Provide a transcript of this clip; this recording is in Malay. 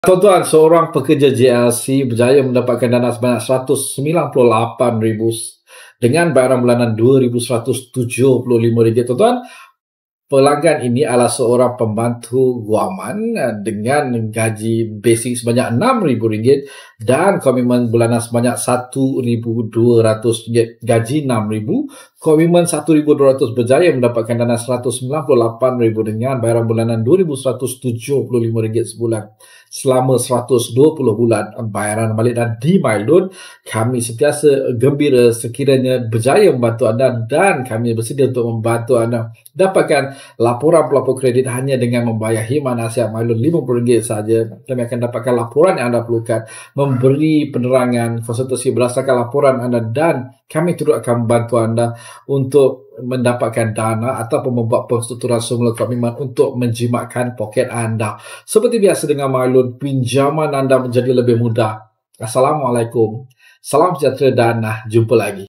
Tuan-tuan, seorang pekerja JLC berjaya mendapatkan dana sebanyak RM198,000 dengan bayaran bulanan RM2,175. Tuan-tuan, pelanggan ini adalah seorang pembantu guaman dengan gaji basic sebanyak RM6,000 dan komitmen bulanan sebanyak RM1,200. Gaji RM6,000, komitmen RM1,200, berjaya mendapatkan dana RM198,000 dengan bayaran bulanan RM2,175 sebulan. Selama 120 bulan bayaran balik dan di MyLoan, kami sentiasa gembira sekiranya berjaya membantu anda dan kami bersedia untuk membantu anda dapatkan laporan pelapor kredit hanya dengan membayar khidmat nasihat MyLoan RM50 saja. Kami akan dapatkan laporan yang anda perlukan, memberi penerangan, konsultasi berdasarkan laporan anda, dan kami turut akan membantu anda untuk mendapatkan dana ataupun membuat perstrukturan semula komitmen untuk menjimatkan poket anda. Seperti biasa dengan MyLoan, pinjaman anda menjadi lebih mudah. Assalamualaikum. Salam sejahtera dan jumpa lagi.